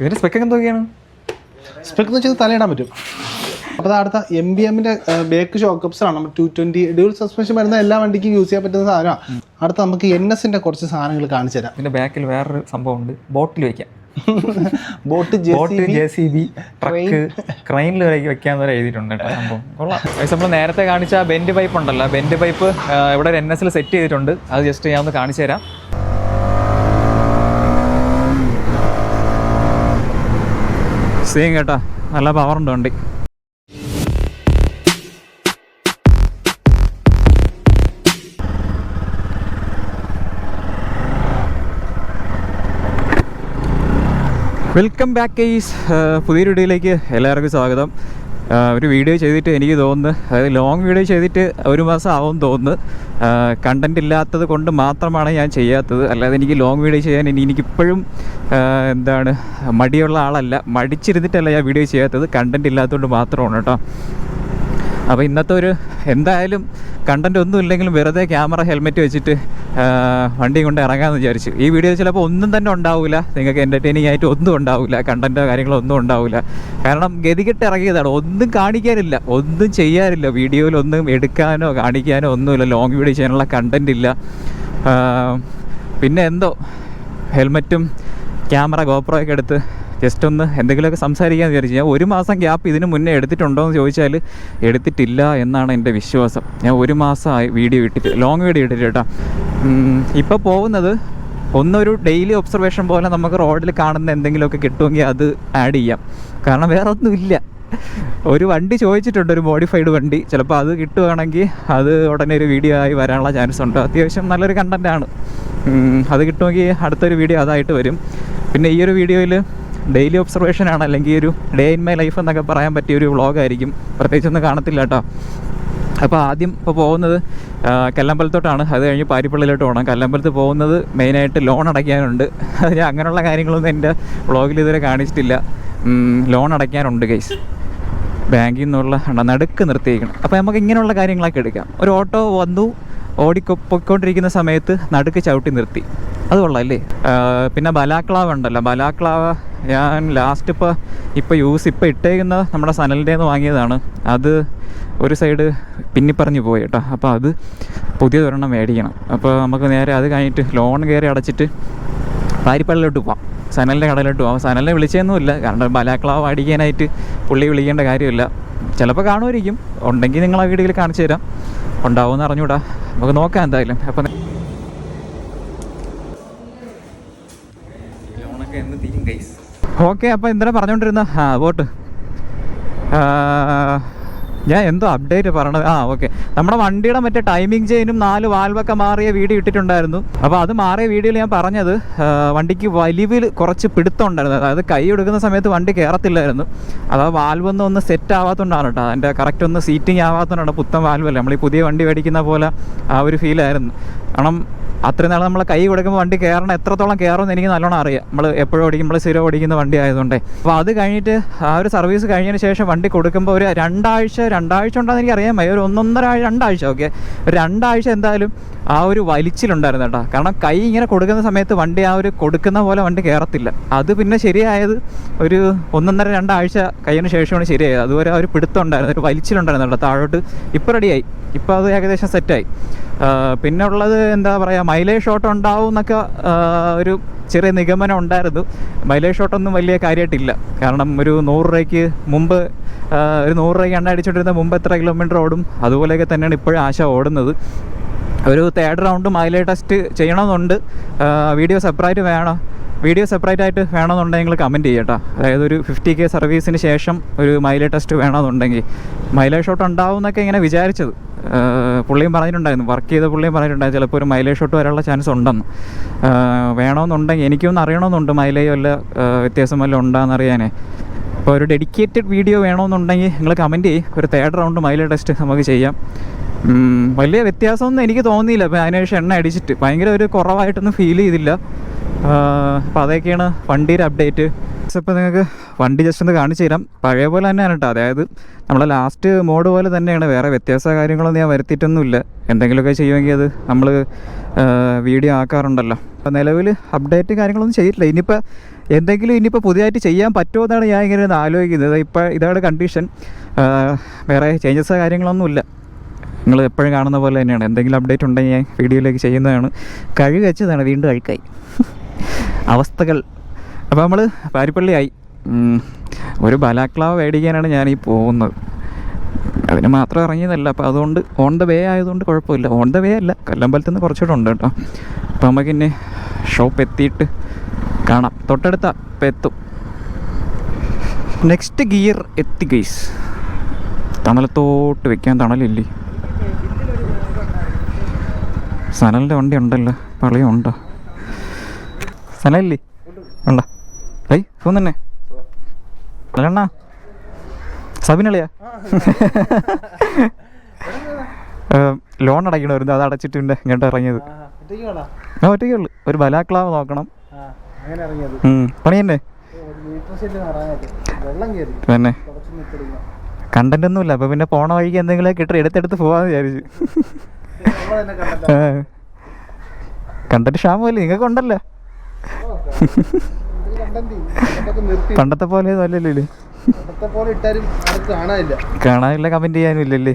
ഇതിൻ്റെ സ്പെക്കൊക്കെ എന്തൊക്കെയാണ്? സ്പെക്ക് എന്ന് വെച്ചാൽ തലയിടാൻ പറ്റും. അപ്പോൾ അടുത്ത MBMൻ്റെ ബേക്ക് ഷോക്കപ്സാണ്. നമ്മൾ 220 ഡ്യൂൾ സസ്പെൻഷൻ വരുന്ന എല്ലാ വണ്ടിക്കും യൂസ് ചെയ്യാൻ പറ്റുന്ന സാധനമാണ്. അടുത്ത നമുക്ക് NSൻ്റെ കുറച്ച് സാധനങ്ങൾ കാണിച്ചു തരാം. ഇതിൻ്റെ ബാക്കിൽ വേറൊരു സംഭവം ഉണ്ട്, ബോട്ടിൽ വയ്ക്കാം. ബോട്ട് JCB ട്രക്ക് ക്രെയിനിൽ വെക്കാന്ന് വരെ എഴുതിയിട്ടുണ്ട് കേട്ടോ. സംഭവം കൊള്ളാം. നമ്മൾ നേരത്തെ കാണിച്ച ബെൻഡ് പൈപ്പ് ഉണ്ടല്ലോ, ബെൻഡ് പൈപ്പ് ഇവിടെ ഒരു NSൽ സെറ്റ് ചെയ്തിട്ടുണ്ട്. അത് ജസ്റ്റ് ഞാൻ ഒന്ന് കാണിച്ചു തരാം. സെയിം കേട്ടോ, നല്ല പവറുണ്ട് വണ്ടി. വെൽക്കം ബാക്ക് ഗൈസ്, പുതിയൊരു വീഡിയോയിലേക്ക് എല്ലാവർക്കും സ്വാഗതം. ഒരു വീഡിയോ ചെയ്തിട്ട് എനിക്ക് തോന്നുന്നു, അതായത് ലോങ് വീഡിയോ ചെയ്തിട്ട് ഒരു മാസം ആവും തോന്നുന്നു. കണ്ടൻറ് ഇല്ലാത്തത് കൊണ്ട് മാത്രമാണ് ഞാൻ ചെയ്യാത്തത്. അല്ലാതെ എനിക്ക് ലോങ് വീഡിയോ ചെയ്യാൻ എനിക്കിപ്പോഴും മടിയുള്ള ആളല്ല, മടിച്ചിരുന്നിട്ടല്ല ഞാൻ വീഡിയോ ചെയ്യാത്തത്, കണ്ടൻറ് ഇല്ലാത്തതുകൊണ്ട് മാത്രമാണ് കേട്ടോ. അപ്പോൾ ഇന്നത്തെ ഒരു എന്തായാലും കണ്ടൻറ് ഒന്നും ഇല്ലെങ്കിലും വെറുതെ ക്യാമറ ഹെൽമെറ്റ് വെച്ചിട്ട് വണ്ടിയും കൊണ്ട് ഇറങ്ങാമെന്ന് വിചാരിച്ചു. ഈ വീഡിയോ ചിലപ്പോൾ ഒന്നും തന്നെ ഉണ്ടാവില്ല, നിങ്ങൾക്ക് എൻ്റർടൈനിങ് ആയിട്ട് ഒന്നും ഉണ്ടാവില്ല, കണ്ടൻറ്റോ കാര്യങ്ങളോ ഒന്നും ഉണ്ടാവില്ല. കാരണം ഗതികെട്ട് ഇറങ്ങിയതാണ്, ഒന്നും കാണിക്കാനില്ല, ഒന്നും ചെയ്യാനില്ല, വീഡിയോയിലൊന്നും എടുക്കാനോ കാണിക്കാനോ ഒന്നുമില്ല, ലോങ് വീഡിയോ ചെയ്യാനുള്ള കണ്ടൻറ് ഇല്ല. പിന്നെ എന്തോ ഹെൽമെറ്റും ക്യാമറ ഗോപ്രോയൊക്കെ എടുത്ത് ജസ്റ്റ് ഒന്ന് എന്തെങ്കിലുമൊക്കെ സംസാരിക്കാമെന്ന് വിചാരിച്ചു. ഞാൻ ഒരു മാസം ഗ്യാപ്പ് ഇതിന് മുന്നേ എടുത്തിട്ടുണ്ടോ എന്ന് ചോദിച്ചാൽ എടുത്തിട്ടില്ല എന്നാണ് എൻ്റെ വിശ്വാസം. ഞാൻ ഒരു മാസമായി വീഡിയോ ഇട്ടിട്ട്, ലോങ് വീഡിയോ ഇട്ടിട്ട് കേട്ടോ. ഇപ്പോൾ പോകുന്നത് ഒന്നൊരു ഡെയിലി ഒബ്സർവേഷൻ പോലെ നമുക്ക് റോഡിൽ കാണുന്ന എന്തെങ്കിലുമൊക്കെ കിട്ടുമെങ്കിൽ അത് ആഡ് ചെയ്യാം. കാരണം വേറെ ഒന്നുമില്ല. ഒരു വണ്ടി ചോദിച്ചിട്ടുണ്ട്, ഒരു മോഡിഫൈഡ് വണ്ടി, ചിലപ്പോൾ അത് കിട്ടുകയാണെങ്കിൽ അത് ഉടനെ ഒരു വീഡിയോ ആയി വരാനുള്ള ചാൻസ് ഉണ്ട്. അത്യാവശ്യം നല്ലൊരു കണ്ടൻറ്റാണ്. അത് കിട്ടുമെങ്കിൽ അടുത്തൊരു വീഡിയോ അതായിട്ട് വരും. പിന്നെ ഈ ഒരു വീഡിയോയിൽ ഡെയിലി ഒബ്സർവേഷനാണ്, അല്ലെങ്കിൽ ഒരു ഡേ ഇൻ മൈ ലൈഫ് എന്നൊക്കെ പറയാൻ പറ്റിയ ഒരു വ്ളോഗായിരിക്കും. പ്രത്യേകിച്ചൊന്നും കാണത്തില്ല കേട്ടോ. അപ്പോൾ ആദ്യം ഇപ്പോൾ പോകുന്നത് കല്ലമ്പലത്തോട്ടാണ്, അത് കഴിഞ്ഞ് പാരിപ്പള്ളിയിലോട്ട് പോകണം. കല്ലമ്പലത്ത് പോകുന്നത് മെയിനായിട്ട് ലോൺ അടയ്ക്കാനുണ്ട്. ഞാൻ അങ്ങനെയുള്ള കാര്യങ്ങളൊന്നും എൻ്റെ വ്ളോഗിൽ ഇതുവരെ കാണിച്ചിട്ടില്ല. ലോൺ അടയ്ക്കാനുണ്ട് ഗൈസ്, ബാങ്കിൽ നിന്നുള്ള നടുക്ക് നിർത്തിയിരിക്കണം. അപ്പോൾ നമുക്ക് ഇങ്ങനെയുള്ള കാര്യങ്ങളൊക്കെ എടുക്കാം. ഒരു ഓട്ടോ വന്നു പൊയ്ക്കൊണ്ടിരിക്കുന്ന സമയത്ത് നടുക്ക് ചവിട്ടി നിർത്തി, അത് കൊള്ളാമല്ലേ. പിന്നെ ബലാക്ലാവ് ഉണ്ടല്ലോ, ബലാക്ലാവ് ഞാൻ ലാസ്റ്റ് ഇപ്പോൾ ഇട്ടേക്കുന്ന നമ്മുടെ സനലിൻ്റെ നിന്ന് വാങ്ങിയതാണ്. അത് ഒരു സൈഡ് പിന്നിപ്പറഞ്ഞ് പോയി കേട്ടോ. അപ്പോൾ അത് പുതിയതൊരെണ്ണം മേടിക്കണം. അപ്പോൾ നമുക്ക് നേരെ അത് കഴിഞ്ഞിട്ട് ലോൺ കയറി അടച്ചിട്ട് പാരിപ്പള്ളിലോട്ട് പോവാം, സനലിൻ്റെ കടയിലോട്ട് പോകാം. സനലിനെ വിളിച്ചൊന്നുമില്ല, കാരണം ബലാക്ലാവ് അടിക്കാനായിട്ട് പുള്ളി വിളിക്കേണ്ട കാര്യമില്ല. ചിലപ്പോൾ കാണുമായിരിക്കും, ഉണ്ടെങ്കിൽ നിങ്ങൾ ആ വീഡിയോയിൽ കാണിച്ചു തരാം. ഉണ്ടാവുമെന്ന് അറിഞ്ഞൂടാ, നമുക്ക് നോക്കാം എന്തായാലും. അപ്പം ലോണൊക്കെ എന്ന് തീരും ഗൈസ്. ഓക്കെ, അപ്പോൾ എന്തിനാ പറഞ്ഞുകൊണ്ടിരുന്ന വോട്ട് ഞാൻ എന്തോ അപ്ഡേറ്റ് പറയണത്. ഓക്കെ, നമ്മുടെ വണ്ടിയുടെ മറ്റേ ടൈമിംഗ് ചെയിനും 4 വാൽവൊക്കെ മാറിയ വീഡിയോ ഇട്ടിട്ടുണ്ടായിരുന്നു. അപ്പോൾ അത് മാറിയ വീഡിയോയിൽ ഞാൻ പറഞ്ഞത് വണ്ടിക്ക് വലിവിൽ കുറച്ച് പിടുത്തം ഉണ്ടായിരുന്നു. അതായത് കൈ എടുക്കുന്ന സമയത്ത് വണ്ടി കയറത്തില്ലായിരുന്നു. അതായത് വാൽവൊന്നും ഒന്ന് സെറ്റ് ആവാത്തതുകൊണ്ടാണ് കേട്ടോ, അതിൻ്റെ കറക്റ്റ് ഒന്ന് സീറ്റിംഗ് ആവാത്തതുകൊണ്ടാണ്. പുത്തൻ വാൽവല്ല, നമ്മൾ ഈ പുതിയ വണ്ടി മേടിക്കുന്ന പോലെ ആ ഒരു ഫീലായിരുന്നു. കാരണം അത്രയും നാളെ നമ്മൾ കൈ കൊടുക്കുമ്പോൾ വണ്ടി കയറണം, എത്രത്തോളം കയറുമെന്ന് എനിക്ക് നല്ലോണം അറിയാം. നമ്മൾ എപ്പോഴും ഓടിക്കുമ്പോൾ സ്ഥിരം ഓടിക്കുന്ന വണ്ടി ആയതുകൊണ്ടേ. അപ്പോൾ അത് കഴിഞ്ഞിട്ട് ആ ഒരു സർവീസ് കഴിഞ്ഞതിന് ശേഷം വണ്ടി കൊടുക്കുമ്പോൾ ഒരു രണ്ടാഴ്ച ഉണ്ടെന്ന് എനിക്കറിയാം, ഒരു 2 ആഴ്ച ഓക്കെ, ഒരു 2 ആഴ്ച എന്തായാലും ആ ഒരു വലിച്ചിലുണ്ടായിരുന്നു കേട്ടോ. കാരണം കൈ ഇങ്ങനെ കൊടുക്കുന്ന സമയത്ത് വണ്ടി ആ ഒരു കൊടുക്കുന്ന പോലെ വണ്ടി കയറത്തില്ല. അത് പിന്നെ ശരിയായത് ഒരു 1.5-2 ആഴ്ച കഴിഞ്ഞതിന് ശേഷമാണ് ശരിയായത്. അതുവരെ ആ ഒരു പിടുത്തം ഉണ്ടായിരുന്നു, ഒരു വലിച്ചിലുണ്ടായിരുന്നു കേട്ടോ താഴോട്ട്. ഇപ്പോൾ റെഡിയായി, ഇപ്പോൾ അത് ഏകദേശം സെറ്റായി. പിന്നെ ഉള്ളത് എന്താ പറയുക, മൈലേജ് ഷോട്ട് ഉണ്ടാവും എന്നൊക്കെ ഒരു ചെറിയ നിഗമനം ഉണ്ടായിരുന്നു. മൈലേജ് ഷോട്ടൊന്നും വലിയ കാര്യമായിട്ടില്ല. കാരണം ഒരു 100 രൂപയ്ക്ക് മുമ്പ്, ഒരു 100 രൂപയ്ക്ക് എണ്ണ അടിച്ചുകൊണ്ടിരുന്ന മുമ്പ് എത്ര കിലോമീറ്റർ ഓടും അതുപോലെയൊക്കെ തന്നെയാണ് ഇപ്പോഴും ആശ ഓടുന്നത്. ഒരു 3rd റൗണ്ട് മൈലേജ് ടെസ്റ്റ് ചെയ്യണമെന്നുണ്ട്. വീഡിയോ സെപ്പറേറ്റ് ആയിട്ട് വേണമെന്നുണ്ടെങ്കിൽ നിങ്ങൾ കമൻറ്റ് ചെയ്യുക കേട്ടോ. അതായത് ഒരു 50K സർവീസിന് ശേഷം ഒരു മൈലേജ് ടെസ്റ്റ് വേണമെന്നുണ്ടെങ്കിൽ. മൈലേജ് ഷോട്ട് ഉണ്ടാവും എന്നൊക്കെ ഇങ്ങനെ വിചാരിച്ചത്. പുള്ളിയും പറഞ്ഞിട്ടുണ്ടായിരുന്നു, വർക്ക് ചെയ്ത പുള്ളിയും പറഞ്ഞിട്ടുണ്ടായിരുന്നു ചിലപ്പോൾ ഒരു മൈലേജ് ഷോട്ട് വരാനുള്ള ചാൻസ് ഉണ്ടെന്ന്. വേണമെന്നുണ്ടെങ്കിൽ എനിക്കൊന്ന് അറിയണമെന്നുണ്ട്, മൈലേജ് വല്ല വ്യത്യാസം വല്ലതും ഉണ്ടാകുന്നറിയാനേ. അപ്പോൾ ഒരു ഡെഡിക്കേറ്റഡ് വീഡിയോ വേണമെന്നുണ്ടെങ്കിൽ നിങ്ങൾ കമൻറ്റ് ചെയ്യും. ഒരു 3rd റൗണ്ട് മൈലേജ് ടെസ്റ്റ് നമുക്ക് ചെയ്യാം. വലിയ വ്യത്യാസമൊന്നും എനിക്ക് തോന്നിയില്ല. അപ്പോൾ അതിനുശേഷം എണ്ണ അടിച്ചിട്ട് ഭയങ്കര ഒരു കുറവായിട്ടൊന്നും ഫീൽ ചെയ്തില്ല. അപ്പോൾ അതൊക്കെയാണ് വണ്ടിയുടെ അപ്ഡേറ്റ്. ഇപ്പോൾ നിങ്ങൾക്ക് വണ്ടി ജസ്റ്റ് ഒന്ന് കാണിച്ചു തരാം. പഴയ പോലെ തന്നെയാണ് കേട്ടോ, അതായത് നമ്മളെ ലാസ്റ്റ് മോഡ് പോലെ തന്നെയാണ്, വേറെ വ്യത്യാസ കാര്യങ്ങളൊന്നും ഞാൻ വരുത്തിയിട്ടൊന്നുമില്ല. എന്തെങ്കിലുമൊക്കെ ചെയ്യുമെങ്കിൽ അത് നമ്മൾ വീഡിയോ ആക്കാറുണ്ടല്ലോ. അപ്പോൾ നിലവിൽ അപ്ഡേറ്റ് കാര്യങ്ങളൊന്നും ചെയ്തിട്ടില്ല. ഇനിയിപ്പോൾ എന്തെങ്കിലും ഇനിയിപ്പോൾ പുതിയതായിട്ട് ചെയ്യാൻ പറ്റുമോ എന്നാണ് ഞാൻ ഇങ്ങനെ ഒന്ന് ആലോചിക്കുന്നത്. ഇപ്പോൾ ഇതാണ് കണ്ടീഷൻ, വേറെ ചേഞ്ചസ് കാര്യങ്ങളൊന്നുമില്ല. നിങ്ങൾ എപ്പോഴും കാണുന്ന പോലെ തന്നെയാണ്. എന്തെങ്കിലും അപ്ഡേറ്റ് ഉണ്ടെങ്കിൽ ഞാൻ വീഡിയോയിലേക്ക് ചെയ്യുന്നതാണ്. കഴുകി വെച്ചതാണ്, വീണ്ടും അഴുക്കായി അവസ്ഥകൾ. അപ്പോൾ നമ്മൾ പാരിപ്പള്ളിയായി. ഒരു ബലാക്ലാവ് മേടിക്കാനാണ് ഞാനീ പോകുന്നത്. അതിന് മാത്രം ഇറങ്ങിയതല്ല. അപ്പോൾ അതുകൊണ്ട് ഓൺ ദ വേ ആയതുകൊണ്ട് കുഴപ്പമില്ല. ഓൺ ദ വേ അല്ല, കൊല്ലമ്പലത്തിൽ നിന്ന് കുറച്ചുകൂടെ ഉണ്ട് കേട്ടോ. അപ്പോൾ നമുക്കിന്നെ ഷോപ്പ് എത്തിയിട്ട് കാണാം. തൊട്ടടുത്ത ഇപ്പം എത്തും. നെക്സ്റ്റ് ഗിയർ എത്തി ഗൈസ്. തണലത്തോട്ട് വെക്കാൻ തണലില്ലേ? സനലിൻ്റെ വണ്ടി ഉണ്ടല്ലോ, പളിയും ഉണ്ടോ? സനലില്ലേ? ഉണ്ടോ? ഏയ് ഫോൺ തന്നെ അല്ലണ്ണാ, സബിനളിയാ? ലോൺ അടയ്ക്കണമായിരുന്നു, അത് അടച്ചിട്ടുണ്ട് ഇങ്ങോട്ട് ഇറങ്ങിയത്. ആ ഒറ്റയ്ക്കുള്ളു. ഒരു ബലാക്ലാവ് നോക്കണം. പണി തന്നെ പിന്നെ കണ്ടന്റ് ഒന്നുമില്ല. അപ്പൊ പിന്നെ പോണ വഴിക്ക് എന്തെങ്കിലും കിട്ടി എടുത്തെടുത്ത് പോവാന്ന് വിചാരിച്ചു. കണ്ടന്റ് ക്ഷാമല്ലേ നിങ്ങൾക്ക് ഉണ്ടല്ലോ? പണ്ടത്തെ പോലെ അല്ലല്ലോ. കാണാനില്ല, കമന്റ് ചെയ്യാനും ഇല്ലല്ലേ?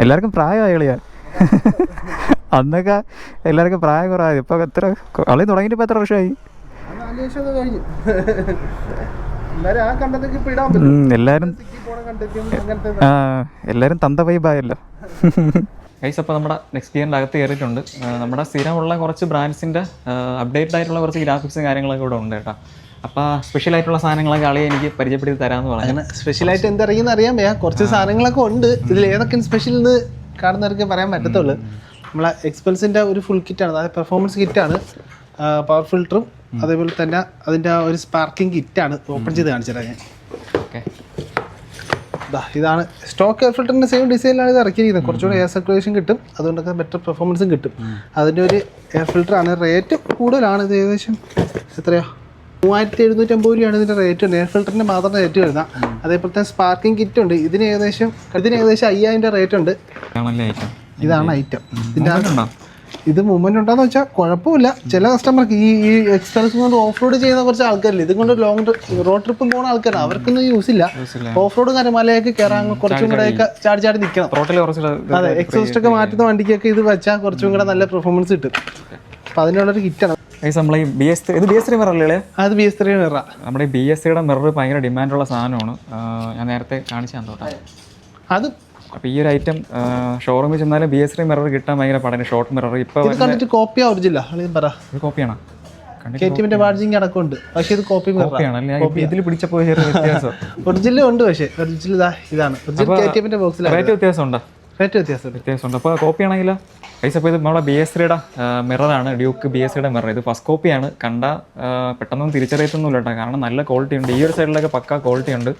എല്ലാവർക്കും പ്രായമായി. അന്നൊക്കെ എല്ലാവർക്കും പ്രായം കുറവായി. ഇപ്പൊ എത്ര കളി തുടങ്ങിയിട്ട് ഇപ്പൊ എത്ര വർഷമായി? എല്ലാരും തന്ത വൈബായല്ലോ. ഗൈസ്, അപ്പോൾ നമ്മുടെ നെക്സ്റ്റ് ഗിയറിൻ്റെ അകത്ത് കയറിയിട്ടുണ്ട്. നമ്മുടെ സ്ഥിരമുള്ള കുറച്ച് ബ്രാൻഡ്സിൻ്റെ അപ്ഡേറ്റഡ് ആയിട്ടുള്ള കുറച്ച് ഗ്രാഫിക്സും കാര്യങ്ങളൊക്കെ ഇവിടെ ഉണ്ട് കേട്ടോ. അപ്പോൾ സ്പെഷ്യലായിട്ടുള്ള സാധനങ്ങളൊക്കെ ആളെ എനിക്ക് പരിചയപ്പെടുത്തി തരാമെന്ന് പറഞ്ഞു. അങ്ങനെ സ്പെഷ്യലായിട്ട് എന്തറിയുന്ന അറിയാൻ വയ്യ. കുറച്ച് സാധനങ്ങളൊക്കെ ഉണ്ട്. ഇതിൽ ഏതൊക്കെ സ്പെഷ്യൽ എന്ന് കാണുന്നവർക്ക് പറയാൻ പറ്റത്തുള്ളൂ. നമ്മളെ എക്സ്പെൽസിൻ്റെ ഒരു ഫുൾ കിറ്റാണ്, അതായത് പെർഫോമൻസ് കിറ്റാണ്. പവർ ഫിൽറ്ററും അതേപോലെ തന്നെ അതിൻ്റെ ഒരു സ്പാർക്കിംഗ് കിറ്റാണ്. ഓപ്പൺ ചെയ്ത് കാണിച്ചിട്ടാണ് ഞാൻ. ഓക്കെ, ഇതാണ് സ്റ്റോക്ക് എയർ ഫിൽറ്ററിൻ്റെ സെയിം ഡിസൈനിലാണ് ഇത് ഇറക്കിയിരിക്കുന്നത്. കുറച്ചുകൂടി എയർ സർക്കുലേഷൻ കിട്ടും, അതുകൊണ്ടൊക്കെ ബെറ്റർ പെർഫോമൻസും കിട്ടും. അതിൻ്റെ ഒരു എയർ ഫിൽറ്ററാണ്. റേറ്റ് കൂടുതലാണ്. ഇത് ഏകദേശം എത്രയാ, 3750 രൂപയാണ് ഇതിൻ്റെ റേറ്റ് ഉണ്ട്. എയർ ഫിൽറ്ററിൻ്റെ മാത്രം റേറ്റ് വരുന്ന. അതേപോലെ തന്നെ സ്പാർക്കിംഗ് കിറ്റ് ഉണ്ട്. ഇതിന് ഏകദേശം 5000 റേറ്റ് ഉണ്ട്. ഇതാണ് ഐറ്റം. ഇതിൻ്റെ ഇത് മൂവ്മെന്റ് ഉണ്ടോന്ന് വെച്ചാൽ കുഴപ്പമില്ല. ചില കസ്റ്റമർക്ക് ഈ എക്സ്പെൻസ് കൊണ്ട് ഓഫ് റോഡ് ചെയ്യുന്ന കുറച്ച് ആൾക്കാരില്ല, ഇതുകൊണ്ട് ലോങ് റോഡ് ട്രിപ്പും പോകുന്ന ആൾക്കാരാണ്. അവർക്കൊന്നും യൂസ് ഇല്ല. ഓഫ് റോഡ് കാര്യം മലയൊക്കെ കയറാൻ കുറച്ചും കൂടെ ഒക്കെ ചാടി ചാടി നിൽക്കണം. അതെ, എക്സോസ്റ്റ് ഒക്കെ മാറ്റുന്ന വണ്ടിക്കൊക്കെ ഇത് വെച്ചാൽ കുറച്ചും കൂടെ നല്ല പെർഫോമൻസ് കിട്ടും. അപ്പൊ അതിനുള്ളൊരു കിറ്റാണ്. നമ്മളെ ഇത് BS3 മിറർ അല്ലേ? അത് BS3 മിറർ. നമ്മുടെ BS3യുടെ മിറർ ഭയങ്കര ഡിമാൻഡുള്ള സാധനമാണ്. ഞാൻ നേരത്തെ കാണിച്ചാൽ തോട്ടാ. അത് അപ്പോൾ ഈ ഒരു ഐറ്റം ഷോറൂമിൽ ചെന്നാലും BS3 മിറർ കിട്ടാൻ ഭയങ്കര പാടാണ്. ഷോർട്ട് മിറർ ഇപ്പോൾ കണ്ടിട്ട് കോപ്പി ഒറിജിനൽ കോപ്പിയാണോ? KTM ബാഡ്ജിങ് അടക്കമുണ്ട്, പക്ഷേ ഇത് കോപ്പി കോപ്പിയാണ്. ഇതിൽ പിടിച്ചപ്പോൾ ചെറിയ വ്യത്യാസം. ഒറിജിനൽ ഉണ്ട്, പക്ഷേ ഒറിജിനൽ ഇതാണ്. KTM ബോക്സിൽ റേറ്റ് വ്യത്യാസമുണ്ട്. വ്യത്യാസമുണ്ട്. അപ്പോൾ കോപ്പിയാണെങ്കിലോ പൈസ. അപ്പോൾ ഇത് നമ്മുടെ BS3യുടെ മിററാണ്, ഡ്യൂക്ക് BS3യുടെ മിറർ. ഇത് ഫസ്റ്റ് കോപ്പിയാണ്. കണ്ട പെട്ടെന്നൊന്നും തിരിച്ചറിയത്തൊന്നുമില്ല കേട്ടോ, കാരണം നല്ല ക്വാളിറ്റി ഉണ്ട്. ഈ ഒരു സൈഡിലൊക്കെ പക്ക ക്വാളിറ്റി ഉണ്ട്.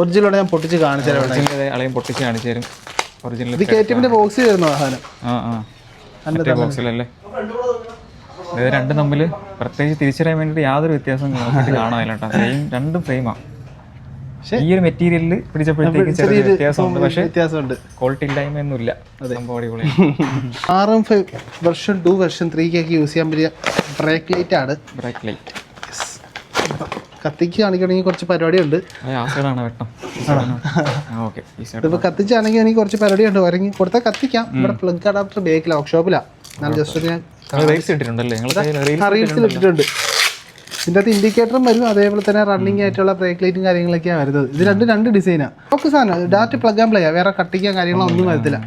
ഒറിജിനൽ ഞാൻ പൊട്ടിച്ച് കാണിച്ചു തരാം. അളയും പൊട്ടിച്ച് കാണിച്ചു തരും. ഒറിജിനൽ KTM ബോക്സിൽ വരുന്ന സാധനം. ബോക്സിലല്ലേ? ഇത് രണ്ടും തമ്മിൽ പ്രത്യേകിച്ച് തിരിച്ചറിയാൻ വേണ്ടിയിട്ട് യാതൊരു വ്യത്യാസം കാണാനില്ല കേട്ടോ. രണ്ടും സെയിമാണ്. ഈ ഒരു മെറ്റീരിയലിൽ പിടിച്ചപ്പോഴത്തേക്ക് ചെറിയ വ്യത്യാസമുണ്ട്, പക്ഷേ വ്യത്യാസമുണ്ട്. ക്വാളിറ്റി ഇല്ലായ്മയൊന്നുമില്ല. RM5 വെർഷൻ 2 വെർഷൻ 3 യൂസ് ചെയ്യാൻ പറ്റിയ ബ്രേക്ക് ലൈറ്റ് ആണ്. ബ്രേക്ക് ലൈറ്റ് കത്തിക്ക് കാണിക്കണമെങ്കിൽ കുറച്ച് പരിപാടിയുണ്ട്. ഇതിപ്പോൾ കത്തിച്ചാണെങ്കിൽ എനിക്ക് കുറച്ച് പരിപാടിയുണ്ട്. വരങ്ങി കൊടുത്താൽ കത്തിക്കാം. ഇവിടെ പ്ലഗ് അഡാപ്റ്റർ ബേക്കില്ല, വർക്ക്ഷോപ്പിലാണ്. ഞാൻ ജസ്റ്റ് ഞാൻ റീൽസിൽ ഇട്ടിട്ടുണ്ട്. ഇതിൻ്റെ അകത്ത് ഇൻഡിക്കേറ്ററും വരും, അതേപോലെ തന്നെ റണ്ണിങ് ആയിട്ടുള്ള ബ്രേക്ക് ലൈറ്റും കാര്യങ്ങളൊക്കെയാണ് വരുന്നത്. ഇത് രണ്ട് ഡിസൈനാണ്. ഒക്കെ സാധനം ഡയറക്റ്റ് പ്ലഗ് ആൻഡ് പ്ലേ, വേറെ കട്ടിക്കാൻ കാര്യങ്ങളൊന്നും വരത്തില്ല.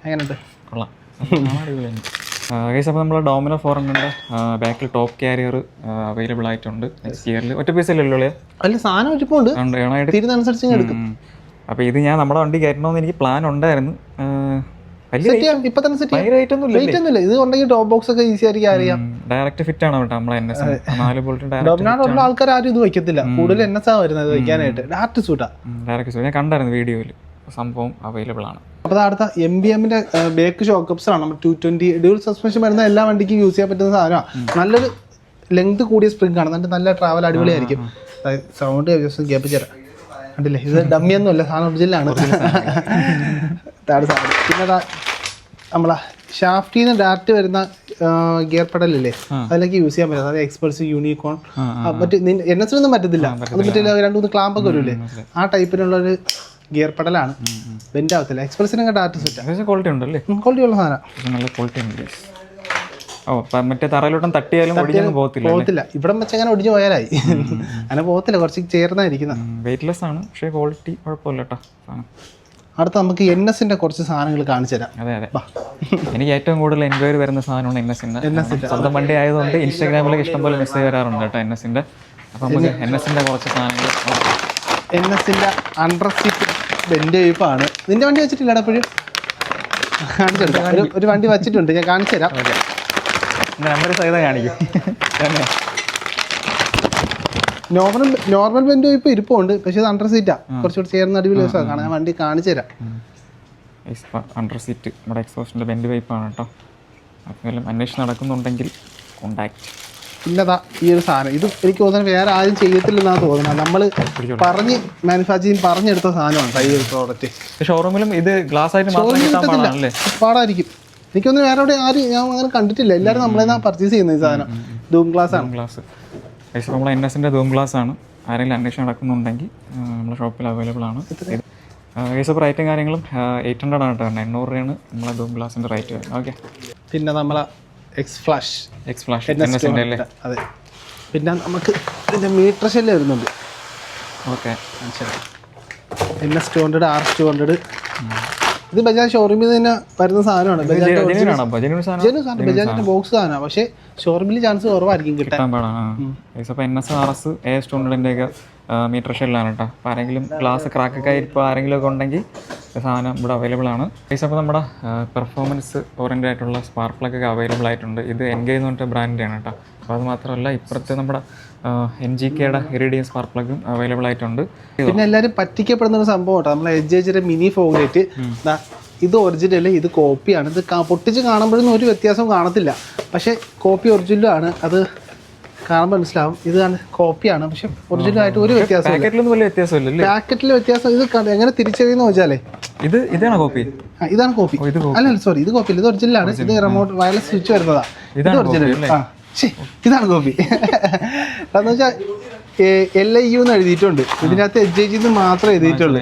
എങ്ങനെയുണ്ട്? അപ്പോൾ നമ്മൾ ഡോമിനോ 400 ബാക്കിൽ ടോപ്പ് ക്യാരിയർ അവൈലബിൾ ആയിട്ടുണ്ട്. നെക്സ്റ്റ് ഇയറിൽ ഒറ്റ പീസല്ലോ അല്ല, സാധനം ഒരുപാട് തീരുന്നതനുസരിച്ച് എടുക്കും. അപ്പോൾ ഇത് ഞാൻ നമ്മുടെ വണ്ടി കയറ്റണമെന്ന് എനിക്ക് പ്ലാൻ ഉണ്ടായിരുന്നു. ഇപ്പൊ തന്നെ ഇത് ഉണ്ടെങ്കിൽ ടോപ്പ് ബോക്സ് ഒക്കെ ഈസി ആയിരിക്കും അറിയാം. ഡയറക്റ്റ് ഫിറ്റ് ആണ് നമ്മളെ ആൾക്കാർ ആരും ഇത് വെക്കത്തില്ല. കൂടുതൽ NS വരുന്നത് വെക്കാനായിട്ട്. ഡയറക്റ്റ് സൂട്ടാ. ഞാൻ കണ്ടായിരുന്നു വീഡിയോയിൽ. സംഭവം അവൈലബിൾ ആണ്. അപ്പോൾ അടുത്ത MBMന്റെ ബേക്ക് ഷോക്കപ്സ് ആണ്. നമ്മൾ 220 ഡ്യൂൽ സസ്പെൻഷൻ വരുന്ന എല്ലാ വണ്ടിക്കും യൂസ് ചെയ്യാൻ പറ്റുന്ന സാധനമാണ്. നല്ലൊരു ലെങ്ത് കൂടിയ സ്പ്രിംഗ് ആണ്. എന്നിട്ട് നല്ല ട്രാവൽ അടിപൊളിയായിരിക്കും. സൗണ്ട് ഗ്യാപ്പ് ചേരാം. കണ്ടില്ലേ, ഇത് ഡമ്മിയൊന്നുമല്ല, സാധനം ഒറിജിനലാണ്. പിന്നെ നമ്മളെ ഷാഫ്റ്റിൽ നിന്ന് ഡയറക്റ്റ് വരുന്ന ഗിയർ പെഡലില്ലേ അതിലേക്ക് യൂസ് ചെയ്യാൻ പറ്റും. അതായത് എക്സ്പൾസ്, യൂണിക്കോൺ, മറ്റേ NS ഒന്നും പറ്റത്തില്ല. അത് മറ്റേ 2-3 ക്ലാമ്പൊക്കെ വരില്ലേ, ആ ടൈപ്പിനുള്ളൊരു ഗിയർ പെഡലാണ്. ബെൻഡ് ആവത്തില്ല. എക്സ്പൾസിനൊക്കെ ഡയറക്റ്റ് സെറ്റ് ക്വാളിറ്റി ഉണ്ടല്ലേ, ക്വാളിറ്റി ഉള്ള സാധനം. നല്ല ക്വാളിറ്റി ഉണ്ട്. മറ്റേ തറയിലോട്ടും തട്ടിയാലും പോകത്തില്ല. ഇവിടെ വെച്ച് അങ്ങനെ ഒടിഞ്ഞു പോയാലായി. അങ്ങനെ പോകത്തില്ല, കുറച്ച് ചേർന്നായിരിക്കുന്ന. വെയിറ്റ്ലെസ് ആണ്, പക്ഷേ ക്വാളിറ്റി കുഴപ്പമില്ല കേട്ടോ. അടുത്ത നമുക്ക് NSന്റെ കുറച്ച് സാധനങ്ങൾ കാണിച്ചു തരാം. അതെ അതെ, എനിക്ക് ഏറ്റവും കൂടുതൽ എൻക്വയറി വരുന്ന സാധനമാണ് NSന്റെ. സ്വന്തം വണ്ടി ആയതുകൊണ്ട് ഇൻസ്റ്റാഗ്രാമിലൊക്കെ ഇഷ്ടംപോലെ മെസ്സേജ് വരാറുണ്ട് കേട്ടോ NSന്റെ. അപ്പം നമുക്ക് NSന്റെ കുറച്ച് സാധനങ്ങൾ. NSന്റെ അണ്ടർ സീറ്റ് ബെൻഡ് ടൈപ്പാണ്. നിന്റെ വണ്ടി വെച്ചിട്ടില്ല എപ്പോഴും? കാണിച്ചിട്ടുണ്ട്, ഒരു വണ്ടി വെച്ചിട്ടുണ്ട്, ഞാൻ കാണിച്ചു തരാം. നമ്പർ സഹിതം കാണിക്കും. നോർമൽ ബെൻഡ് ടൈപ്പ് ഇരിപ്പുണ്ട്, പക്ഷേ ഇത് അണ്ടർ സീറ്റാ, കുറച്ചുകൂടി ചേർന്ന അടിപൊളി കാണാൻ. ഞാൻ വണ്ടി കാണിച്ചു തരാം. അണ്ടർ സീറ്റ് നമ്മുടെ എക്സോസ്റ്റിൻ്റെ ബെൻഡ് പൈപ്പാണ് കേട്ടോ. അപ്പം അന്വേഷണം നടക്കുന്നുണ്ടെങ്കിൽ കോണ്ടാക്ട്. പിന്നെതാ ഈ ഒരു സാധനം, ഇത് എനിക്ക് തോന്നുന്നത് വേറെ ആരും ചെയ്യത്തില്ലെന്നാണ് തോന്നുന്നത്. നമ്മൾ പറഞ്ഞ് മാനുഫാക്ചറിങ് പറഞ്ഞെടുത്ത സാധനമാണ് ഈ ഒരു പ്രോഡക്റ്റ്. ഷോറൂമിലും ഇത് ഗ്ലാസ് ആയിട്ട് പാടായിരിക്കും. എനിക്കൊന്നും വേറെ എവിടെ ആരും ഞാൻ അങ്ങനെ കണ്ടിട്ടില്ല. എല്ലാവരും നമ്മളെ പർച്ചേസ് ചെയ്യുന്നത് ഈ സാധനം. ധൂം ഗ്ലാസ് ആണ്. നമ്മൾ NSന്റെ ധൂം ഗ്ലാസ് ആണ്. ആരെങ്കിലും അന്വേഷണം നടക്കുന്നുണ്ടെങ്കിൽ നമ്മുടെ ഷോപ്പിൽ അവൈലബിൾ ആണ്. കേസ് റേറ്റും കാര്യങ്ങളും 800 ആണ് കേട്ടോ. 800 രൂപയാണ് നമ്മളെ ധൂം ഗ്ലാസിൻ്റെ റേറ്റ് വരുന്നത്. ഓക്കെ, പിന്നെ നമ്മളെ എക്സ് ഫ്ലാഷ് അല്ലേ? അതെ. പിന്നെ നമുക്ക് ഇതിൻ്റെ മീറ്റർ ഷെല്ല് വരുന്നുണ്ട്. Okay, NS 200, RS 200. ഇത് ബജാജ് ഷോറൂമിൽ തന്നെ വരുന്ന സാധനമാണ്. ബജാജിന്റെ ബോക്സ് സാധനമാണ്, പക്ഷേ ഷോറൂമിൽ ചാൻസ് കുറവായിരിക്കും കിട്ടാൻ. NS, RS, AS 200 മീറ്റർ ഷെല്ലാണ് കേട്ടോ. അപ്പോൾ ആരെങ്കിലും ഗ്ലാസ് ക്രാക്കൊക്കെ ആയി ഇപ്പോൾ ആരെങ്കിലും ഒക്കെ ഉണ്ടെങ്കിൽ സാധനം ഇവിടെ അവൈലബിൾ ആണ്. അപ്പോൾ നമ്മുടെ പെർഫോമൻസ് ഓറിയൻറ്റഡ് ആയിട്ടുള്ള സ്പാർക്ക് പ്ലഗ് ഒക്കെ അവൈലബിൾ ആയിട്ടുണ്ട്. ഇത് എൻഗേജ് എന്ന് പറഞ്ഞിട്ട് ബ്രാൻഡാണ് കേട്ടോ. അപ്പോൾ അത് മാത്രമല്ല, ഇപ്പുറത്തെ നമ്മുടെ NGKയുടെ ഇറിഡിയം സ്പാർക്ക് പ്ലഗും അവൈലബിൾ ആയിട്ടുണ്ട്. പിന്നെ എല്ലാവരും പറ്റിക്കപ്പെടുന്ന ഒരു സംഭവം കേട്ടോ, നമ്മളെ HJയുടെ മിനി ഫോഗ്ലൈറ്റ്. ഇത് ഒറിജിനൽ, ഇത് കോപ്പിയാണ്. ഇത് പൊട്ടിച്ച് കാണുമ്പോഴൊന്നും ഒരു വ്യത്യാസവും കാണത്തില്ല, പക്ഷേ കോപ്പി ഒറിജിനലും ആണ്. അത് കാണുമ്പോൾ മനസ്സിലാവും ഇത് കോപ്പിയാണ്, പക്ഷെ ഒറിജിനലായിട്ട് ഒരു വ്യത്യാസം. പാക്കറ്റിൽ വ്യത്യാസം. ഇത് എങ്ങനെ തിരിച്ചറിയുന്ന വെച്ചാലേ ഇതാണ് കോപ്പി. ഇതാണ് കോപ്പി. അല്ല സോറി, ഇത് കോപ്പി. ഇത് ഒറിജിനലാണ്. ഇത് റിമോട്ട് വയർലെസ് സ്വിച്ച് വരുന്നതാ. ഇത് ഒറിജിനൽ. ഇതാണ് കോപ്പി. എന്ന് വെച്ചാൽ LIU എന്ന് എഴുതിയിട്ടുണ്ട്. ഇതിനകത്ത് HJG എന്ന് മാത്രമേ എഴുതിയിട്ടുള്ളൂ.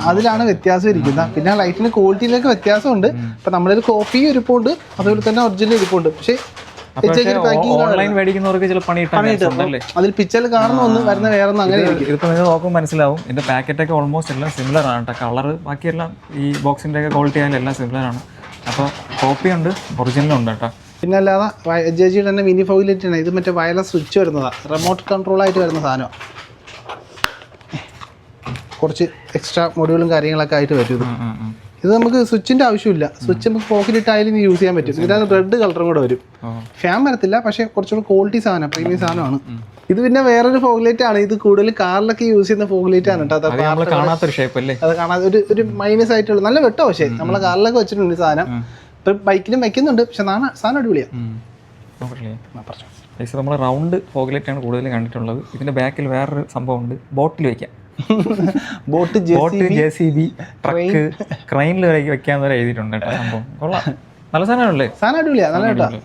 അതിലാണ് വ്യത്യാസം ഇരിക്കുന്നത്. പിന്നെ ലൈറ്റിന് ക്വാളിറ്റിയിലൊക്കെ വ്യത്യാസമുണ്ട്. ഇപ്പം നമ്മളൊരു കോപ്പി ഇരിപ്പുണ്ട്, അതുപോലെ തന്നെ ഒറിജിനൽ ഇരിപ്പുണ്ട്. പക്ഷേ അതിൽ പിക്ചറിൽ കാണുന്ന ഒന്ന് വരുന്ന വേറെ ഒന്നും അങ്ങനെ ഇതിപ്പോൾ നിങ്ങൾ നോക്കുമ്പോൾ മനസ്സിലാവും. ഇതിന്റെ പാക്കറ്റൊക്കെ ഓൾമോസ്റ്റ് എല്ലാം സിമിലർ ആണ് കേട്ടോ. കളർ ബാക്കിയെല്ലാം ഈ ബോക്സിന്റെ ഒക്കെ ക്വാളിറ്റി ആയാലും എല്ലാം സിമിലർ ആണ്. അപ്പോൾ കോപ്പി ഉണ്ട്, ഒറിജിനലും ഉണ്ട് കേട്ടോ. പിന്നെ അല്ലാതെ HJGയുടെ തന്നെ മിനി ഫോഗ്ലൈറ്റ് ആണ്. ഇത് മറ്റേ വയർലെസ് സ്വിച്ച് വരുന്നതാണ്, റിമോട്ട് കൺട്രോൾ ആയിട്ട് വരുന്ന സാധനമാണ്. കുറച്ച് എക്സ്ട്രാ മൊഡ്യൂളും കാര്യങ്ങളൊക്കെ ആയിട്ട് വരും. ഇത് നമുക്ക് സ്വിച്ചിന്റെ ആവശ്യമില്ല. സ്വിച്ച് നമുക്ക് പോക്കറ്റിട്ടായാലും യൂസ് ചെയ്യാൻ പറ്റും. ഇതിനകത്ത് റെഡ് കളറും കൂടെ വരും. ഫാൻ വരത്തില്ല, പക്ഷേ കുറച്ചുകൂടി ക്വാളിറ്റി സാധനം, പ്രീമിയം സാധനമാണ്. ഇത് പിന്നെ വേറൊരു ഫോഗ്ലൈറ്റ് ആണ്. ഇത് കൂടുതൽ കാറിലൊക്കെ യൂസ് ചെയ്യുന്ന ഫോഗ്ലൈറ്റ് ആണ് കേട്ടോ. അത് കാണാതെ ഒരു മൈനസ് ആയിട്ടുള്ള നല്ല വെട്ടോ, പക്ഷേ നമ്മളെ കാറിലൊക്കെ വെച്ചിട്ടുണ്ട് സാധനം. ഇപ്പം ബൈക്കിലും വയ്ക്കുന്നുണ്ട്, പക്ഷെ സാധനം അടിപൊളിയാണ്. നമ്മൾ റൗണ്ട് ഫോഗ്ലൈറ്റ് ആണ് കൂടുതൽ കണ്ടിട്ടുള്ളത്. ഇതിന്റെ ബാക്കിൽ വേറൊരു സംഭവം ഉണ്ട്, ബോട്ടിൽ വയ്ക്കാം. ബോട്ട്, JCB, ട്രക്ക്, ക്രെയിനിൽ വരെ വെക്കാന്ന് വരെ എഴുതിയിട്ടുണ്ട് കേട്ടോ. സംഭവം കൊള്ളാം, നല്ല സാധനമല്ലേ? സാധനം അടിപൊളിയാണ്, നല്ല കേട്ടോ.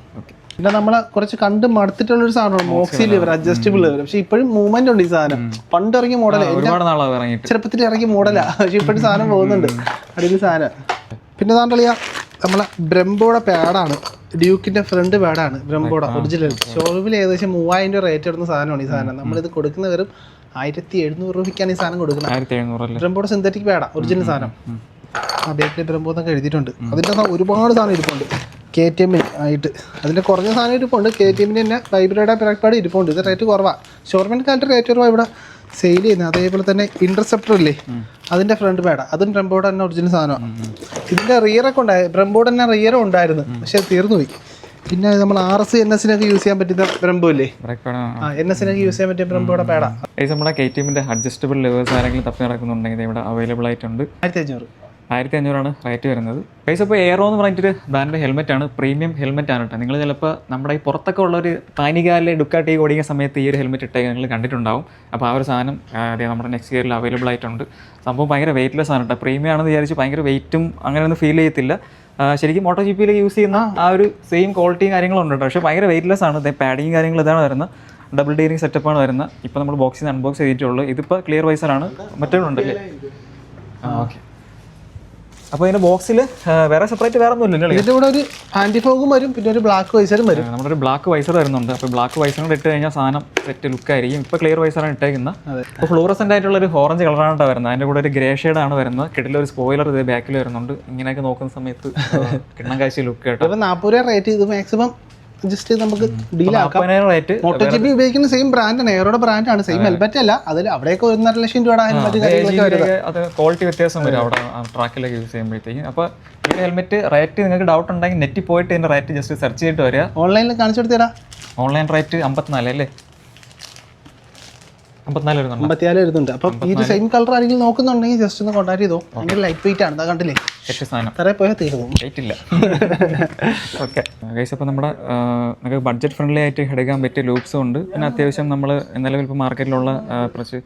പിന്നെ നമ്മളെ കുറച്ച് കണ്ട് മടുത്തിട്ടുള്ളൊരു സാധനമാണ് മോക്സി ലിവർ, അഡ്ജസ്റ്റബിൾ ലിവർ. പക്ഷെ ഇപ്പോഴും മൂവ്മെന്റ് ഉണ്ട് ഈ സാധനം. പണ്ട് ഇറങ്ങിയ മോഡൽ, ചെറുപ്പത്തിൽ ഇറങ്ങിയ മോഡലാ, പക്ഷെ ഇപ്പോഴും സാധനം പോകുന്നുണ്ട്. അടിപൊളി സാധനം. പിന്നെ താണ്ടളിയാ നമ്മളെ ബ്രംബോയുടെ പാഡാണ്. ഡ്യൂക്കിന്റെ ഫ്രണ്ട് പാഡാണ് ബ്രംബോയുടെ ഒറിജിനൽ. ഷോറൂമിൽ ഏകദേശം 3000 രൂപ റേറ്റ് വരുന്ന സാധനമാണ് ഈ സാധനം. നമ്മളിത് കൊടുക്കുന്ന വെറും 1700 രൂപയ്ക്കാണ് ഈ സാധനം കൊടുക്കുന്നത്. ബ്രംബോയുടെ സിന്തറ്റിക് പാഡാ, ഒറിജിനൽ സാധനം. ആ ബേക്കിൽ ബ്രംബോ എന്നൊക്കെ എഴുതിയിട്ടുണ്ട്. അതിൻ്റെ ഒരുപാട് സാധനം ഇരിപ്പുണ്ട്. KTM ആയിട്ട് അതിൻ്റെ കുറഞ്ഞ സാധനം ഇരിപ്പുണ്ട്. KTMന്റെ തന്നെ വൈബ്രയുടെ ബ്രേക്ക് പാഡ് ഇരിപ്പുണ്ട്. ഇത് റേറ്റ് കുറവാണ്. ഷോറൂമിൻ്റെ കാലത്ത് റേറ്റ് കുറവാണ് ഇവിടെ സെയിൽ ചെയ്യുന്നത്. അതേപോലെ തന്നെ ഇന്റർസെപ്റ്റർ ഇല്ലേ, അതിൻ്റെ ഫ്രണ്ട് പാഡ്, അതും ബ്രംബോയുടെ തന്നെ ഒറിജിനൽ സാധനമാണ്. ഇതിൻ്റെ റിയറൊക്കെ ഉണ്ടായിരുന്നു, ബ്രംബോയുടെ തന്നെ റിയറും ഉണ്ടായിരുന്നു, പക്ഷെ തീർന്നുപോയി. പിന്നെ നമ്മൾ RS NSനൊക്കെ യൂസ് ചെയ്യാൻ പറ്റുന്ന ബ്രംബോ ഇല്ലേ, NSനൊക്കെ യൂസ് ചെയ്യാൻ പറ്റിയ ബ്രംബോയുടെ പാഡാ. നമ്മുടെ KTMന്റെ അഡ്ജസ്റ്റബിൾ ലെവേഴ്സ് ആരെങ്കിലും തപ്പി നടക്കുന്നുണ്ടെങ്കിൽ ഇവിടെ അവൈലബിൾ ആയിട്ടുണ്ട്. 1500 റേറ്റ് വരുന്നത്. പൈസ ഇപ്പോൾ എയറോ എന്ന് പറഞ്ഞിട്ട് ബ്രാൻഡിൻ്റെ ഹെൽമെറ്റ് ആണ്, പ്രീമിയം ഹെൽമെറ്റ് ആണ് കേട്ടോ. നിങ്ങൾ ചിലപ്പോൾ നമ്മുടെ ഈ പുറത്തൊക്കെ ഉള്ളൊരു താനികാലിലെ ഡുക്കാട്ടി ഓടിക്കുന്ന സമയത്ത് ഈ ഒരു ഹെൽമെറ്റ് ഇട്ടേക്ക് നിങ്ങൾ കണ്ടിട്ടുണ്ടാവും. അപ്പോൾ ആ ഒരു സാധനം നമ്മുടെ നെക്സ്റ്റ് ഇയറിൽ അവൈലബിൾ ആയിട്ടുണ്ട്. സംഭവം ഭയങ്കര വെയിറ്റ്ലെസ് ആണ് കേട്ടോ. പ്രീമിയം ആണെന്ന് വിചാരിച്ച് ഭയങ്കര വെയിറ്റും അങ്ങനെ ഒന്നും ഫീൽ ചെയ്യത്തില്ല. ശരിക്കും മോട്ടോ ജി പിയിലേക്ക് യൂസ് ചെയ്യുന്ന ആ ഒരു സെയിം ക്വാളിറ്റിയും കാര്യങ്ങളും ഉണ്ട് കേട്ടോ. പക്ഷേ ഭയങ്കര വെയിറ്റ്ലെസ് ആണ്. പാഡിങ് കാര്യങ്ങൾ ഇതാണ് വരുന്നത്, ഡബിൾ ഡീറിങ് സെറ്റപ്പാണ് വരുന്നത്. ഇപ്പോൾ നമ്മൾ ബോക്സിൽ നിന്ന് അൺബോക്സ് ചെയ്തിട്ടുള്ളൂ. ഇതിപ്പോൾ ക്ലിയർ വൈസറാണ്, മറ്റൊന്നുണ്ടല്ലേ? ഓക്കെ. അപ്പോൾ ഇതിൻ്റെ ബോക്സിൽ വേറെ സെപ്പറേറ്റ് വേറെ ഒന്നും ഇല്ലല്ലോ? ഇതിൻ്റെ കൂടെ ഒരു ആൻറ്റി ഫോഗും വരും, പിന്നെ ഒരു ബ്ലാക്ക് വൈസറും വരും. നമ്മുടെ ഒരു ബ്ലാക്ക് വൈസർ വരുന്നുണ്ട്. അപ്പോൾ ബ്ലാക്ക് വൈസറും കൂടെ ഇട്ട് കഴിഞ്ഞാൽ സാധനം സെറ്റ് ലുക്കായിരിക്കും. ഇപ്പോൾ ക്ലിയർ വൈസറാണ് ഇട്ടേക്കുന്നത്. ഇപ്പോൾ ഫ്ലൂറസെൻ്റ് ആയിട്ടുള്ള ഒരു ഓറഞ്ച് കളറാണ് വരുന്നത്. അതിൻ്റെ കൂടെ ഒരു ഗ്രേ ഷെയ്ഡാണ് വരുന്നത്. കിട്ടിലൊരു സ്പോയിലർ ഇത് ബാക്കിൽ വരുന്നുണ്ട്. ഇങ്ങനെയൊക്കെ നോക്കുന്ന സമയത്ത് കിണ്ണം കാഴ്ച ലുക്ക് കേട്ടോ. അപ്പോൾ 40 രൂപ റേറ്റ് ചെയ്ത് മാക്സിമം ജസ്റ്റ് നമുക്ക് ഡീലാക്കാം. റേറ്റ് മോട്ടോ ജി പി ഉപയോഗിക്കുന്ന സെയിം ബ്രാൻഡാണ്, എയറോയുടെ ബ്രാൻഡാണ്, സെയിം ഹെൽമെറ്റ് അല്ല. അതിൽ അവിടെയൊക്കെ 1.5 ലക്ഷം രൂപയുടെ ഹെൽമെറ്റ് കാര്യങ്ങളൊക്കെ വരുന്നത്. അത് ക്വാളിറ്റി വ്യത്യാസം വരും അവിടെ ട്രാക്കിലൊക്കെ യൂസ് ചെയ്യുമ്പോഴത്തേക്കും. അപ്പോൾ ഈ ഹെൽമെറ്റ് റേറ്റ് നിങ്ങൾക്ക് ഡൗട്ട് ഉണ്ടെങ്കിൽ നെറ്റിൽ പോയിട്ട് ഇതിൻ്റെ റേറ്റ് ജസ്റ്റ് സെർച്ച് ചെയ്തിട്ട് വരിക. ഓൺലൈനിൽ കാണിച്ചു കൊടുത്തേരാ. ഓൺലൈൻ റേറ്റ് 54 അല്ലേ? 54 വരുന്നുണ്ട്. അപ്പം ഈ ഒരു സെയിം കളർ ആരെങ്കിലും നോക്കുന്നുണ്ടെങ്കിൽ ജസ്റ്റ് ഒന്ന് കോൺടാക്ട് ചെയ്തോ. ഭയങ്കര ലൈറ്റ് വെയിറ്റ് ആണ്, കണ്ടില്ലേ? തറ പോയാൽ തീർന്നു, വെയിറ്റ് ഇല്ല. ഓക്കെ ഗൈസ്, അപ്പോൾ നമ്മുടെ നമുക്ക് ബഡ്ജറ്റ് ഫ്രണ്ട്ലി ആയിട്ട് എടുക്കാൻ പറ്റിയ ലൂപ്സും ഉണ്ട്. പിന്നെ അത്യാവശ്യം നമ്മൾ നിലവിൽ ഇപ്പോൾ മാർക്കറ്റിലുള്ള കുറച്ച്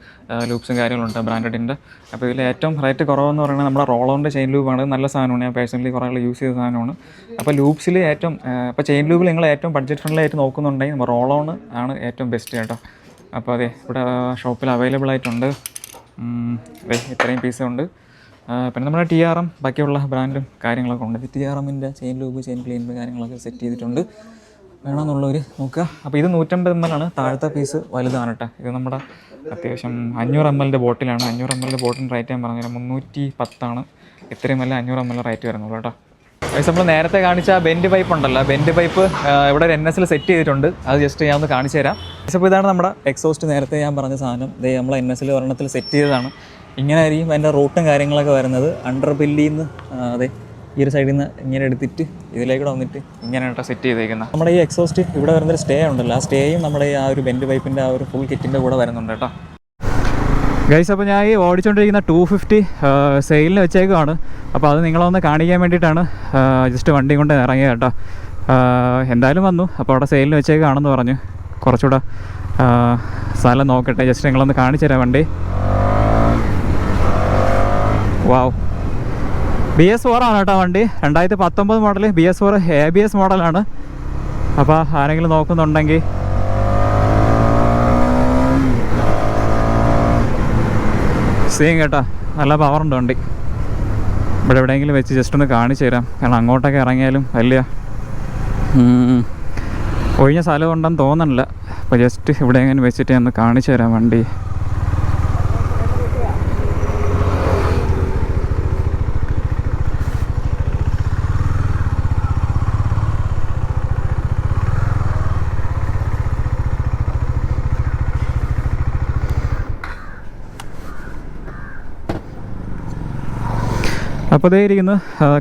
ലൂപ്സും കാര്യങ്ങളുണ്ട് ബ്രാൻഡഡിൻ്റെ. അപ്പോൾ ഇതിൽ ഏറ്റവും റേറ്റ് കുറവെന്ന് പറയുന്നത് നമ്മുടെ റോളോൻ്റെ ചെയിൻ ലൂപ്പാണ്. നല്ല സാധനമാണ്, ഞാൻ പേഴ്സണലി കുറേ ആൾ യൂസ് ചെയ്ത സാധനമാണ്. അപ്പോൾ ലൂപ്സിൽ ഏറ്റവും ഇപ്പോൾ ചെയിൻ ലൂപ്പിൽ നിങ്ങൾ ഏറ്റവും ബഡ്ജറ്റ് ഫ്രണ്ട്ലി ആയിട്ട് നോക്കുന്നുണ്ടെങ്കിൽ നമ്മൾ റോളോൺ ആണ് ഏറ്റവും ബെസ്റ്റ് കേട്ടോ. അപ്പോൾ അതെ, ഇവിടെ ഷോപ്പിൽ അവൈലബിൾ ആയിട്ടുണ്ട്. ഇത്രയും പീസ് ഉണ്ട്. പിന്നെ നമ്മുടെ TRM ബാക്കിയുള്ള ബ്രാൻഡും കാര്യങ്ങളൊക്കെ ഉണ്ട്. TRMൻ്റെ ചെയിൻ ലൂബ്, ചെയിൻ ക്ലീനർ കാര്യങ്ങളൊക്കെ സെറ്റ് ചെയ്തിട്ടുണ്ട്. വേണമെന്നുള്ളവർ നോക്കുക. അപ്പോൾ ഇത് 150 ml ആണ്. താഴത്തെ പീസ് വലുതാണ് കേട്ടോ. ഇത് നമ്മുടെ അത്യാവശ്യം 500 ml ബോട്ടിലാണ്. 500 ml ബോട്ടിൽ റേറ്റ് ഞാൻ പറഞ്ഞാൽ 310 ആണ്. ഇത്രയും നല്ല 500 ml റേറ്റ് വരുന്നുള്ളൂ കേട്ടോ. ഗൈസ്, നമ്മൾ നേരത്തെ കാണിച്ച ബെൻഡ് പൈപ്പ് ഉണ്ടല്ലോ, ബെൻഡ് പൈപ്പ് ഇവിടെ ഒരു NS സെറ്റ് ചെയ്തിട്ടുണ്ട്. അത് ജസ്റ്റ് ഞാൻ ഒന്ന് കാണിച്ചു തരാം. അപ്പോൾ ഇതാണ് നമ്മുടെ എക്സോസ്റ്റ്. നേരത്തെ ഞാൻ പറഞ്ഞ സാധനം ഇത് നമ്മൾ NS ഒരെണ്ണത്തിൽ സെറ്റ് ചെയ്തതാണ്. ഇങ്ങനെ ആയിരിക്കും അതിൻ്റെ റൂട്ടും കാര്യങ്ങളൊക്കെ വരുന്നത്. അണ്ടർ ബില്ലിൽ നിന്ന് അതെ ഈ ഒരു സൈഡിൽ നിന്ന് ഇങ്ങനെ എടുത്തിട്ട് ഇതിലേക്കൂടെ വന്നിട്ട് ഇങ്ങനെ കേട്ടോ സെറ്റ് ചെയ്തേക്കുന്നത്. നമ്മുടെ ഈ എക്സോസ്റ്റ് ഇവിടെ വരുന്നൊരു സ്റ്റേ ഉണ്ടല്ലോ, ആ സ്റ്റേയും നമ്മുടെ ആ ഒരു ബെൻഡ് പൈപ്പിൻ്റെ ആ ഒരു ഫുൾ കിറ്റിൻ്റെ കൂടെ വരുന്നുണ്ട് കേട്ടോ. ഗൈസ്, അപ്പോൾ ഞാൻ ഈ ഓടിച്ചുകൊണ്ടിരിക്കുന്ന 250 സെയിലിന് വെച്ചേക്കുവാണ്. അപ്പോൾ അത് നിങ്ങളൊന്ന് കാണിക്കാൻ വേണ്ടിയിട്ടാണ് ജസ്റ്റ് വണ്ടി കൊണ്ട് ഇറങ്ങിയത് കേട്ടോ. എന്തായാലും വന്നു. അപ്പോൾ അവിടെ സെയിലിന് വെച്ചേക്കാണെന്ന് പറഞ്ഞു. കുറച്ചുകൂടെ സ്ഥലം നോക്കട്ടെ, ജസ്റ്റ് നിങ്ങളൊന്ന് കാണിച്ചു തരാം വണ്ടി. വാവ്, BS4 ആണ് കേട്ടോ വണ്ടി. 2019 മോഡൽ BS4 ABS മോഡലാണ്. അപ്പോൾ ആരെങ്കിലും നോക്കുന്നുണ്ടെങ്കിൽ സെയിം കേട്ടോ, നല്ല പവറുണ്ട് വണ്ടി. ഇവിടെ എവിടെയെങ്കിലും വെച്ച് ജസ്റ്റ് ഒന്ന് കാണിച്ചു തരാം. കാരണം അങ്ങോട്ടൊക്കെ ഇറങ്ങിയാലും വലിയ ഒഴിഞ്ഞ സ്ഥലം ഉണ്ടെന്ന് തോന്നണില്ല. അപ്പോൾ ജസ്റ്റ് ഇവിടെ എങ്ങനെ വെച്ചിട്ട് ഒന്ന് കാണിച്ചു തരാം വണ്ടി. അപ്പോൾ ഇതേ ഇരിക്കുന്നു.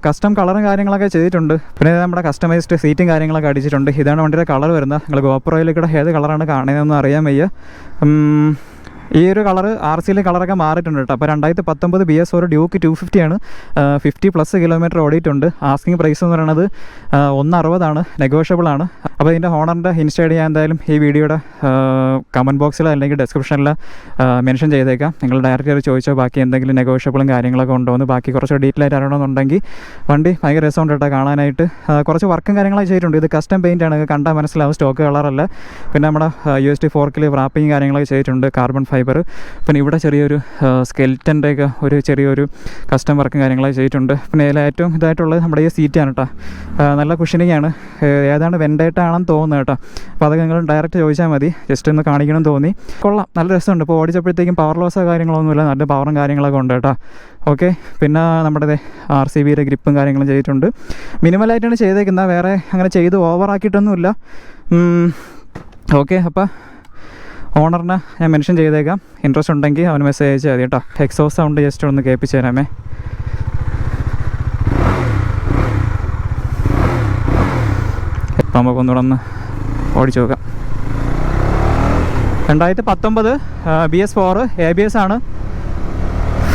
കസ്റ്റം കളറും കാര്യങ്ങളൊക്കെ ചെയ്തിട്ടുണ്ട്. പിന്നെ നമ്മുടെ കസ്റ്റമൈസ്ഡ് സീറ്റും കാര്യങ്ങളൊക്കെ അടിച്ചിട്ടുണ്ട്. ഇതാണ് വണ്ടിയുടെ കളർ വരുന്നത്. നിങ്ങൾ ഗോപ്രോയിലേക്കൂടെ ഏത് കളറാണ് കാണുന്നതെന്ന് അറിയാൻ വയ്യ. ഈ ഒരു കളർ RCയിലെ കളറൊക്കെ മാറിയിട്ടുണ്ട് കേട്ടോ. അപ്പോൾ 2019 BS4 ഡ്യൂക്ക് 250 ആണ്. 50+ കിലോമീറ്റർ ഓടിയിട്ടുണ്ട്. ആസ്കിങ് പ്രൈസ് എന്ന് പറയുന്നത് 160 ആണ്, നെഗോഷ്യബിൾ ആണ്. അപ്പോൾ ഇതിൻ്റെ ഓണറിൻ്റെ ഇൻസ്റ്റ ഞാൻ എന്തായാലും ഈ വീഡിയോയുടെ കമൻറ്റ് ബോക്സിൽ അല്ലെങ്കിൽ ഡിസ്ക്രിപ്ഷനിൽ മെൻഷൻ ചെയ്തേക്കാം. നിങ്ങൾ ഡയറക്റ്റ് ചോദിച്ചോ ബാക്കി എന്തെങ്കിലും നെഗോഷ്യബിളും കാര്യങ്ങളൊക്കെ ഉണ്ടോ എന്ന്. ബാക്കി കുറച്ച് ഡീറ്റെയിൽ ആയിട്ട് അറിയണമെന്നുണ്ടെങ്കിൽ വണ്ടി ഭയങ്കര രസമുണ്ട് കേട്ടോ കാണാനായിട്ട്. കുറച്ച് വർക്കും കാര്യങ്ങളൊക്കെ ചെയ്തിട്ടുണ്ട്. ഇത് കസ്റ്റം പെയിൻ്റ് ആണ്, കണ്ടാൽ മനസ്സിലാവും, സ്റ്റോക്ക് കളറല്ല. പിന്നെ നമ്മുടെ USD ഫോർക്കിൽ റാപ്പിങ് കാര്യങ്ങളൊക്കെ ചെയ്തിട്ടുണ്ട്, കാർബൺ ഫൈബർ. പിന്നെ ഇവിടെ ചെറിയൊരു സ്കെൽറ്റൻ്റെയൊക്കെ ഒരു ചെറിയൊരു കസ്റ്റം വർക്കും കാര്യങ്ങളൊക്കെ ചെയ്തിട്ടുണ്ട്. പിന്നെ ഇതിൽ ഏറ്റവും ഇതായിട്ടുള്ളത് നമ്മുടെ ഈ സീറ്റാണ് കേട്ടോ. നല്ല കുഷനിങ് ആണ്. ഏതാണ് വെൻഡേറ്റാണെന്ന് തോന്നുന്നു കേട്ടോ. അപ്പോൾ അതൊക്കെ നിങ്ങൾ ഡയറക്റ്റ് ചോദിച്ചാൽ മതി. ജസ്റ്റ് ഒന്ന് കാണിക്കണം തോന്നി. കൊള്ളാം, നല്ല രസമുണ്ട്. ഇപ്പോൾ ഓടിച്ചപ്പോഴത്തേക്കും പവർ ലോസോ കാര്യങ്ങളൊന്നുമില്ല, നല്ല പവറും കാര്യങ്ങളൊക്കെ ഉണ്ട് കേട്ടോ. ഓക്കെ, പിന്നെ നമ്മുടെ RCBയുടെ ഗ്രിപ്പും കാര്യങ്ങളും ചെയ്തിട്ടുണ്ട്. മിനിമലായിട്ടാണ് ചെയ്തേക്കുന്നത്, വേറെ അങ്ങനെ ചെയ്ത് ഓവറാക്കിയിട്ടൊന്നുമില്ല. ഓക്കെ, അപ്പോൾ ഓണറിനെ ഞാൻ മെൻഷൻ ചെയ്തേക്കാം. ഇൻട്രസ്റ്റ് ഉണ്ടെങ്കിൽ അവന് മെസ്സേജ് അയച്ചാൽ മതി കേട്ടോ. എക്സോസ് സൗണ്ട് ജസ്റ്റ് ഒന്ന് കേൾപ്പിച്ച് തരാമേ. ഇപ്പം നമുക്കൊന്നുകൂടെ ഒന്ന് ഓടിച്ചു നോക്കാം. 2019 BS4 ABS ആണ്.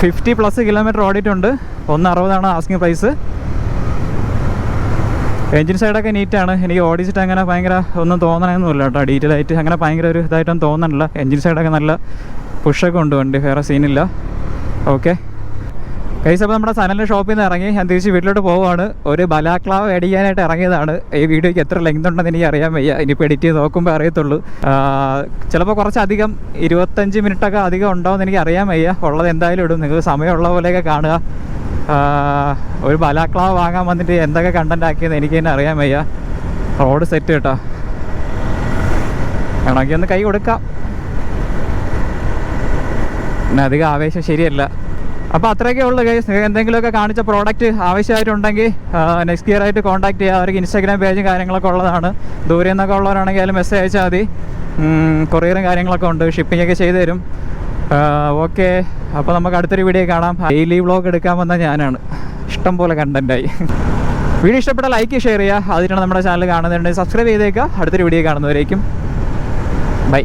50+ കിലോമീറ്റർ ഓടിയിട്ടുണ്ട്. 160 ആണ് ആസ്കിങ് പ്രൈസ്. എൻജിൻ സൈഡൊക്കെ നീറ്റാണ്. എനിക്ക് ഓടിച്ചിട്ട് അങ്ങനെ ഭയങ്കര ഒന്നും തോന്നണമെന്നില്ല കേട്ടോ. ഡീറ്റെയിൽ ആയിട്ട് അങ്ങനെ ഭയങ്കര ഒരു ഇതായിട്ടൊന്നും തോന്നണില്ല. എൻജിൻ സൈഡൊക്കെ നല്ല പുഷൊക്കെ ഉണ്ട് വണ്ടി, വേറെ സീനില്ല. ഓക്കെ, ഗൈസ്, അപ്പോൾ നമ്മുടെ സനലിൻ്റെ ഷോപ്പിൽ നിന്ന് ഇറങ്ങി ഞാൻ തിരിച്ച് വീട്ടിലോട്ട് പോവുകയാണ്. ഒരു ബലാക്ലാവ് മേടിക്കാനായിട്ട് ഇറങ്ങിയതാണ്. ഈ വീഡിയോയ്ക്ക് എത്ര ലെങ്ത് ഉണ്ടെന്ന് എനിക്ക് അറിയാൻ വയ്യ. ഇനിയിപ്പോൾ എഡിറ്റ് ചെയ്ത് നോക്കുമ്പോൾ അറിയത്തുള്ളൂ. ചിലപ്പോൾ കുറച്ചധികം 25 മിനിറ്റൊക്കെ അധികം ഉണ്ടാവുമെന്ന് എനിക്ക് അറിയാൻ വയ്യ. ഉള്ളത് എന്തായാലും ഇടും. നിങ്ങൾക്ക് സമയമുള്ള പോലെയൊക്കെ കാണുക. ഒരു ബലാക്ലാവ് വാങ്ങാൻ വന്നിട്ട് എന്തൊക്കെ കണ്ടന്റ് ആക്കിയെന്ന് എനിക്ക് തന്നെ അറിയാൻ വയ്യ. റോഡ് സെറ്റ് കേട്ടോ, വേണമെങ്കിൽ ഒന്ന് കൈ കൊടുക്കാം. പിന്നെ അധികം ആവേശം ശരിയല്ല. അപ്പോൾ അത്രയൊക്കെ ഉള്ളു ഗൈസ്. നിങ്ങൾക്ക് എന്തെങ്കിലുമൊക്കെ കാണിച്ച പ്രോഡക്റ്റ് ആവശ്യമായിട്ടുണ്ടെങ്കിൽ നെക്സ്റ്റ് ഇയർ ആയിട്ട് കോൺടാക്ട് ചെയ്യുക. അവർക്ക് ഇൻസ്റ്റാഗ്രാം പേജും കാര്യങ്ങളൊക്കെ ഉള്ളതാണ്. ദൂരെ നിന്നൊക്കെ ഉള്ളവരാണെങ്കിൽ അതിൽ മെസ്സേജ് അയച്ചാൽ മതി. കൊറിയറും കാര്യങ്ങളൊക്കെ ഉണ്ട്, ഷിപ്പിംഗ് ഒക്കെ ചെയ്തു തരും. ഓക്കെ, അപ്പോൾ നമുക്ക് അടുത്തൊരു വീഡിയോ കാണാം. ഡെയിലി വ്ളോഗ് എടുക്കാൻ വന്ന ഞാനാണ്. ഇഷ്ടം പോലെ കണ്ടൻറ്റായി. വീഡിയോ ഇഷ്ടപ്പെട്ട ലൈക്ക് ഷെയർ ചെയ്യുക. അതിനാണ് നമ്മുടെ ചാനൽ കാണുന്നുണ്ടെങ്കിൽ സബ്സ്ക്രൈബ് ചെയ്തേക്കുക. അടുത്തൊരു വീഡിയോ കാണുന്നവരേക്കും ബൈ.